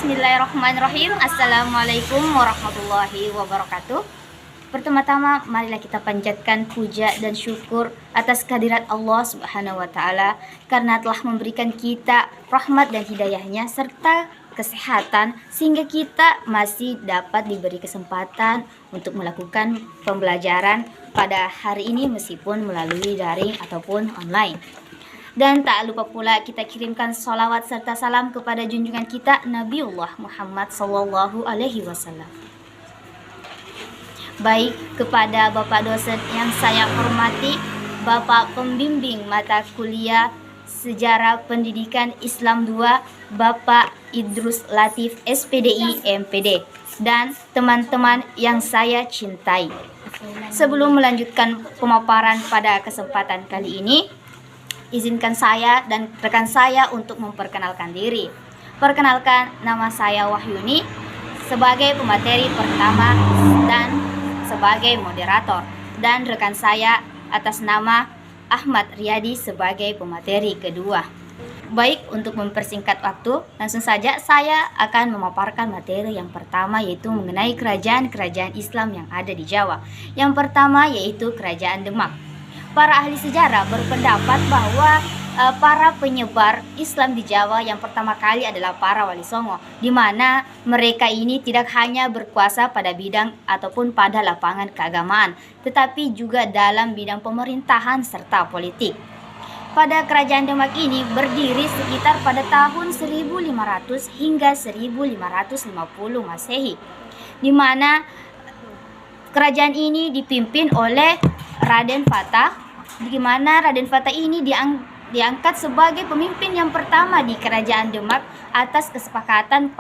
Bismillahirrahmanirrahim. Assalamualaikum warahmatullahi wabarakatuh. Pertama-tama marilah kita panjatkan puja dan syukur atas kehadirat Allah Subhanahu wa taala karena telah memberikan kita rahmat dan hidayahnya serta kesehatan sehingga kita masih dapat diberi kesempatan untuk melakukan pembelajaran pada hari ini meskipun melalui daring ataupun online. Dan tak lupa pula kita kirimkan salawat serta salam kepada junjungan kita Nabiullah Muhammad Sallallahu Alaihi Wasallam. Baik kepada Bapak dosen yang saya hormati, Bapak pembimbing mata kuliah Sejarah Pendidikan Islam 2, Bapak Idrus Latif SPDI MPD, dan teman-teman yang saya cintai. Sebelum melanjutkan pemaparan pada kesempatan kali ini, izinkan saya dan rekan saya untuk memperkenalkan diri. Perkenalkan, nama saya Wahyuni sebagai pemateri pertama dan sebagai moderator, dan rekan saya atas nama Ahmad Riyadi sebagai pemateri kedua. Baik, untuk mempersingkat waktu, langsung saja saya akan memaparkan materi yang pertama, yaitu mengenai kerajaan-kerajaan Islam yang ada di Jawa. Yang pertama yaitu Kerajaan Demak. Para ahli sejarah berpendapat bahwa para penyebar Islam di Jawa yang pertama kali adalah para Wali Songo, di mana mereka ini tidak hanya berkuasa pada bidang ataupun pada lapangan keagamaan, tetapi juga dalam bidang pemerintahan serta politik. Pada Kerajaan Demak ini berdiri sekitar pada tahun 1500 hingga 1550 Masehi, di mana kerajaan ini dipimpin oleh Raden Fatah, di mana Raden Fatah ini diangkat sebagai pemimpin yang pertama di Kerajaan Demak atas kesepakatan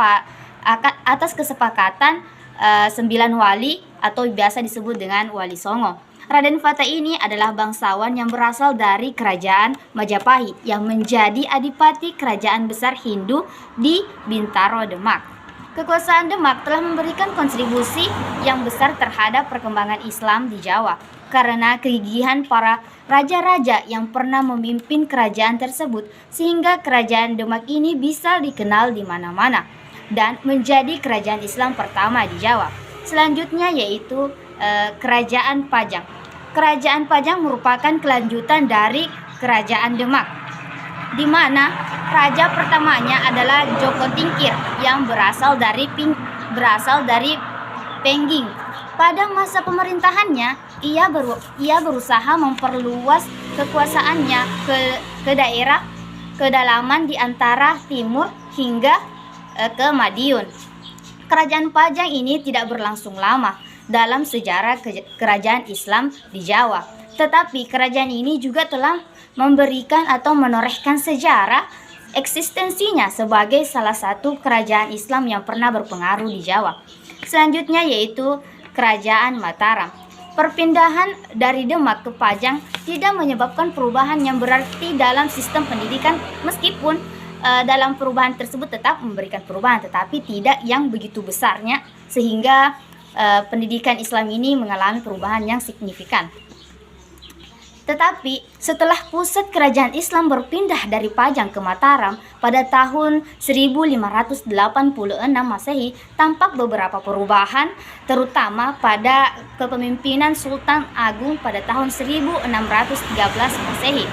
9 wali atau biasa disebut dengan Wali Songo. Raden Fatah ini adalah bangsawan yang berasal dari Kerajaan Majapahit yang menjadi adipati kerajaan besar Hindu di Bintaro, Demak. Kekuasaan Demak telah memberikan kontribusi yang besar terhadap perkembangan Islam di Jawa karena kegigihan para raja-raja yang pernah memimpin kerajaan tersebut, sehingga Kerajaan Demak ini bisa dikenal di mana-mana dan menjadi kerajaan Islam pertama di Jawa. Selanjutnya yaitu Kerajaan Pajang. Kerajaan Pajang merupakan kelanjutan dari Kerajaan Demak, di mana raja pertamanya adalah Joko Tingkir yang berasal dari Pengging. Pada masa pemerintahannya, ia berusaha memperluas kekuasaannya ke daerah kedalaman di antara timur hingga ke Madiun. Kerajaan Pajang ini tidak berlangsung lama dalam sejarah kerajaan Islam di Jawa, tetapi kerajaan ini juga telah memberikan atau menorehkan sejarah eksistensinya sebagai salah satu kerajaan Islam yang pernah berpengaruh di Jawa. Selanjutnya yaitu Kerajaan Mataram. Perpindahan dari Demak ke Pajang tidak menyebabkan perubahan yang berarti dalam sistem pendidikan, meskipun dalam perubahan tersebut tetap memberikan perubahan, tetapi tidak yang begitu besarnya sehingga pendidikan Islam ini mengalami perubahan yang signifikan. Tetapi setelah pusat kerajaan Islam berpindah dari Pajang ke Mataram pada tahun 1586 Masehi, tampak beberapa perubahan, terutama pada kepemimpinan Sultan Agung pada tahun 1613 Masehi.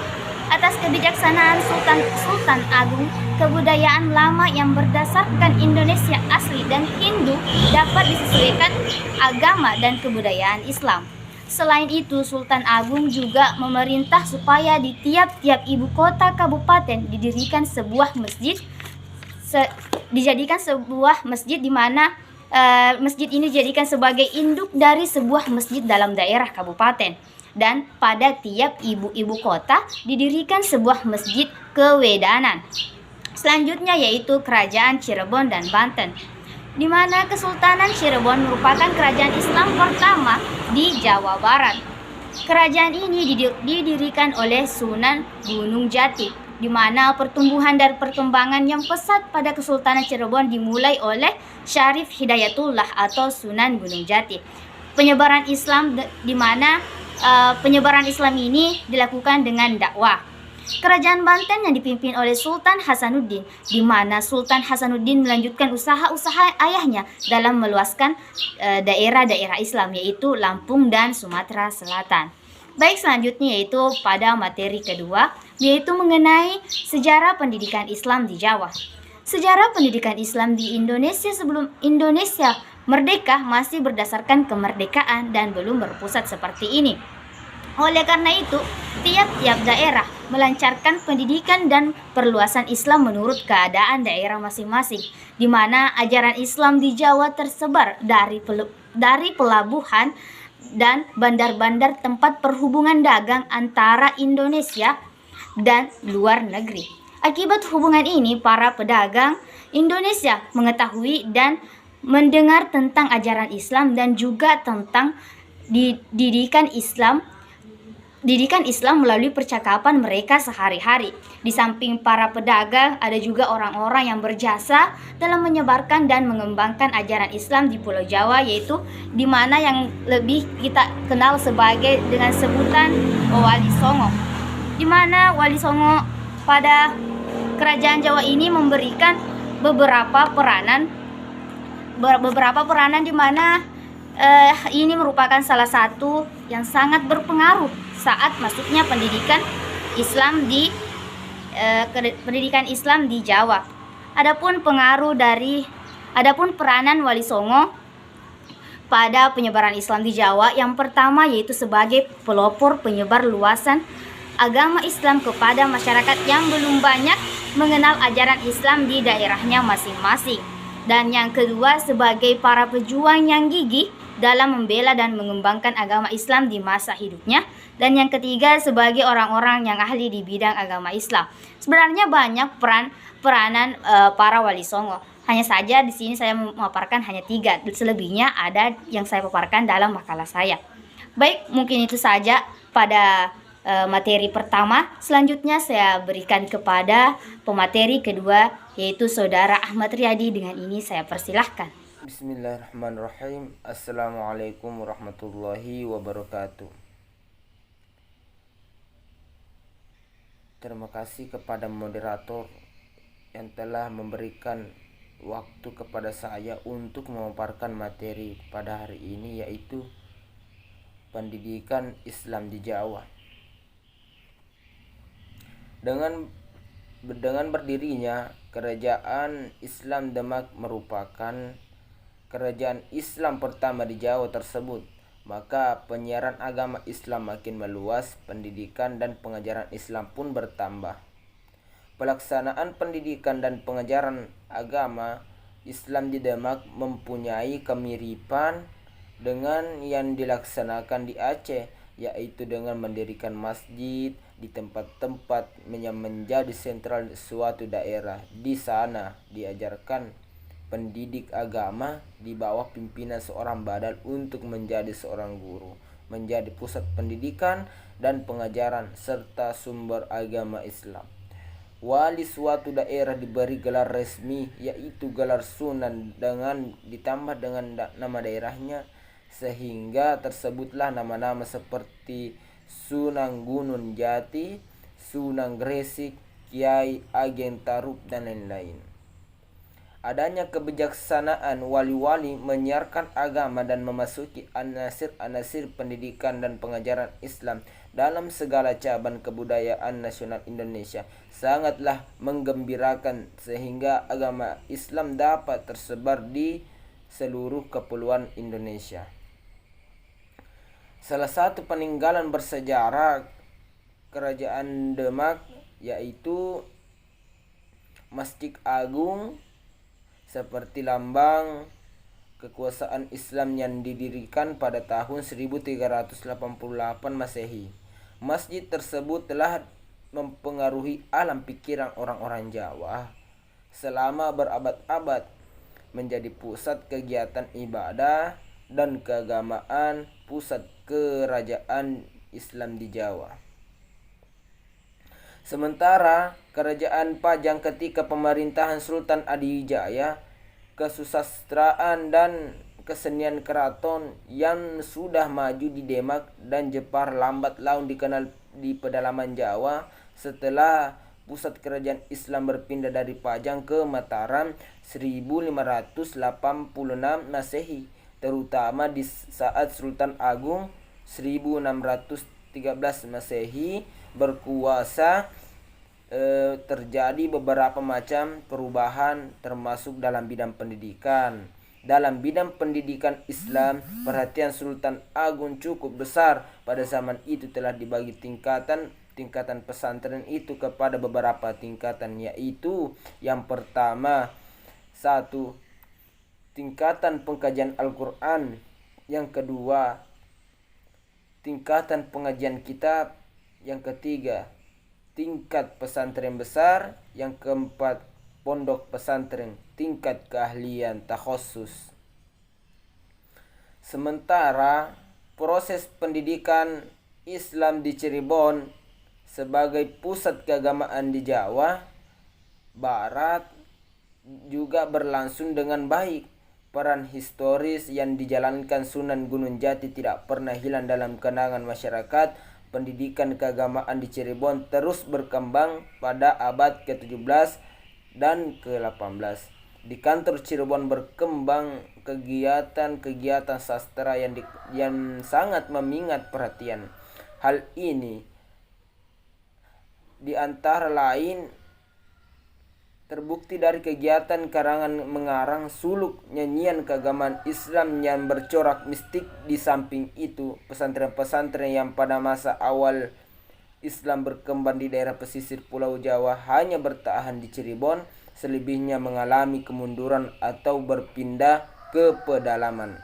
Atas kebijaksanaan Sultan Agung, kebudayaan lama yang berdasarkan Indonesia asli dan Hindu dapat disesuaikan agama dan kebudayaan Islam. Selain itu, Sultan Agung juga memerintah supaya di tiap-tiap ibu kota kabupaten dijadikan sebuah masjid di mana masjid ini dijadikan sebagai induk dari sebuah masjid dalam daerah kabupaten. Dan pada tiap ibu kota didirikan sebuah masjid kewedanan. Selanjutnya yaitu Kerajaan Cirebon dan Banten, di mana Kesultanan Cirebon merupakan kerajaan Islam pertama di Jawa Barat. Kerajaan ini didirikan oleh Sunan Gunung Jati, di mana pertumbuhan dan perkembangan yang pesat pada Kesultanan Cirebon dimulai oleh Syarif Hidayatullah atau Sunan Gunung Jati. Penyebaran Islam di mana penyebaran Islam ini dilakukan dengan dakwah. Kerajaan Banten yang dipimpin oleh Sultan Hasanuddin, di mana Sultan Hasanuddin melanjutkan usaha-usaha ayahnya dalam meluaskan daerah-daerah Islam, yaitu Lampung dan Sumatera Selatan. Baik, selanjutnya yaitu pada materi kedua, yaitu mengenai sejarah pendidikan Islam di Jawa. Sejarah pendidikan Islam di Indonesia sebelum Indonesia merdeka masih berdasarkan kemerdekaan dan belum berpusat seperti ini. Oleh karena itu, tiap-tiap daerah melancarkan pendidikan dan perluasan Islam menurut keadaan daerah masing-masing, di mana ajaran Islam di Jawa tersebar dari pelabuhan dan bandar-bandar tempat perhubungan dagang antara Indonesia dan luar negeri. Akibat hubungan ini, para pedagang Indonesia mengetahui dan mendengar tentang ajaran Islam dan juga tentang didikan Islam melalui percakapan mereka sehari-hari. Di samping para pedagang, ada juga orang-orang yang berjasa dalam menyebarkan dan mengembangkan ajaran Islam di Pulau Jawa, yaitu di mana yang lebih kita kenal sebagai dengan sebutan Wali Songo. Di mana Wali Songo pada kerajaan Jawa ini memberikan beberapa peranan di mana ini merupakan salah satu yang sangat berpengaruh saat masuknya pendidikan Islam di Jawa. Adapun peranan Wali Songo pada penyebaran Islam di Jawa, yang pertama yaitu sebagai pelopor penyebar luasan agama Islam kepada masyarakat yang belum banyak mengenal ajaran Islam di daerahnya masing-masing. Dan yang kedua, sebagai para pejuang yang gigih dalam membela dan mengembangkan agama Islam di masa hidupnya. Dan yang ketiga, sebagai orang-orang yang ahli di bidang agama Islam. Sebenarnya banyak peranan para Wali Songo. Hanya saja di sini saya memaparkan hanya 3. Selebihnya ada yang saya paparkan dalam makalah saya. Baik, mungkin itu saja pada materi pertama. Selanjutnya saya berikan kepada pemateri kedua, yaitu Saudara Ahmad Riyadi. Dengan ini saya persilahkan. Bismillahirrahmanirrahim. Assalamualaikum warahmatullahi wabarakatuh. Terima kasih kepada moderator yang telah memberikan waktu kepada saya untuk memaparkan materi pada hari ini, yaitu pendidikan Islam di Jawa. Dengan berdirinya Kerajaan Islam Demak merupakan kerajaan Islam pertama di Jawa tersebut, maka penyiaran agama Islam makin meluas, pendidikan dan pengajaran Islam pun bertambah. Pelaksanaan pendidikan dan pengajaran agama Islam di Demak mempunyai kemiripan dengan yang dilaksanakan di Aceh, yaitu dengan mendirikan masjid di tempat-tempat yang menjadi sentral suatu daerah. Di sana diajarkan pendidik agama di bawah pimpinan seorang badal untuk menjadi seorang guru, menjadi pusat pendidikan dan pengajaran serta sumber agama Islam. Wali suatu daerah diberi gelar resmi, yaitu gelar sunan, dengan ditambah dengan nama daerahnya, sehingga tersebutlah nama-nama seperti Sunan Gunung Jati, Sunan Gresik, Kiai Agen Tarub dan lain-lain. Adanya kebijaksanaan wali-wali menyiarkan agama dan memasuki anasir-anasir pendidikan dan pengajaran Islam dalam segala cabang kebudayaan nasional Indonesia sangatlah menggembirakan, sehingga agama Islam dapat tersebar di seluruh kepulauan Indonesia. Salah satu peninggalan bersejarah Kerajaan Demak yaitu Masjid Agung, seperti lambang kekuasaan Islam yang didirikan pada tahun 1388 Masehi. Masjid tersebut telah mempengaruhi alam pikiran orang-orang Jawa selama berabad-abad, menjadi pusat kegiatan ibadah dan keagamaan, pusat kerajaan Islam di Jawa. Sementara kerajaan Pajang ketika pemerintahan Sultan Adijaya, kesusastraan dan kesenian keraton yang sudah maju di Demak dan Jepara lambat laun dikenal di pedalaman Jawa, setelah pusat kerajaan Islam berpindah dari Pajang ke Mataram 1586 Masehi, terutama di saat Sultan Agung 1613 Masehi berkuasa. Terjadi beberapa macam perubahan termasuk dalam bidang pendidikan. Dalam bidang pendidikan Islam, perhatian Sultan Agung cukup besar. Pada zaman itu telah dibagi tingkatan pesantren itu kepada beberapa tingkatan, yaitu yang pertama, 1. Tingkatan pengkajian Al-Quran. Yang kedua, tingkatan pengajian kitab. Yang ketiga, tingkat pesantren besar. Yang keempat, pondok pesantren tingkat keahlian takhusus. Sementara proses pendidikan Islam di Cirebon sebagai pusat keagamaan di Jawa Barat juga berlangsung dengan baik. Peran historis yang dijalankan Sunan Gunung Jati tidak pernah hilang dalam kenangan masyarakat. Pendidikan keagamaan di Cirebon terus berkembang pada abad ke-17 dan ke-18. Di kantor Cirebon berkembang kegiatan-kegiatan sastra yang sangat memingat perhatian. Hal ini di antara lain terbukti dari kegiatan karangan mengarang suluk nyanyian keagamaan Islam yang bercorak mistik. Di samping itu, pesantren-pesantren yang pada masa awal Islam berkembang di daerah pesisir Pulau Jawa hanya bertahan di Cirebon, selebihnya mengalami kemunduran atau berpindah ke pedalaman.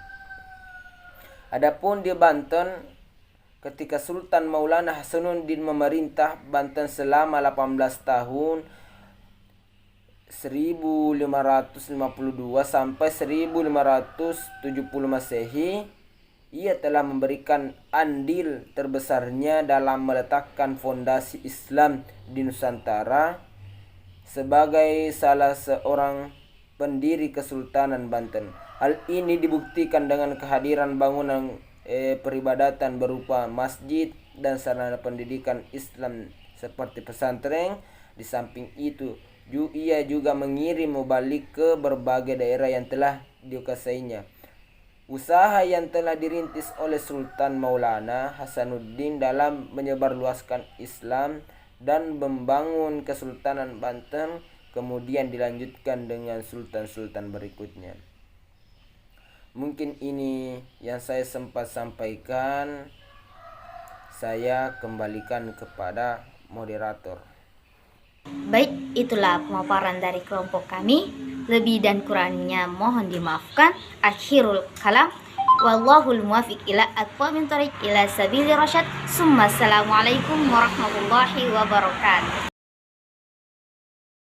Adapun di Banten, ketika Sultan Maulana Hasanuddin memerintah Banten selama 18 tahun 1552 sampai 1570 Masehi, ia telah memberikan andil terbesarnya dalam meletakkan fondasi Islam di Nusantara sebagai salah seorang pendiri Kesultanan Banten. Hal ini dibuktikan dengan kehadiran bangunan peribadatan berupa masjid dan sarana pendidikan Islam seperti pesantren. Di samping itu, ia juga mengirim mubalik ke berbagai daerah yang telah dikuasainya. Usaha yang telah dirintis oleh Sultan Maulana Hasanuddin dalam menyebarluaskan Islam dan membangun Kesultanan Banten kemudian dilanjutkan dengan sultan-sultan berikutnya. Mungkin ini yang saya sempat sampaikan. Saya kembalikan kepada moderator. Baik, itulah pemaparan dari kelompok kami. Lebih dan kurangnya mohon dimaafkan. Akhirul kalam. Wallahul muwafiq ila aqwamit thoriq ila sabili rasyad. Assalamualaikum warahmatullahi wabarakatuh.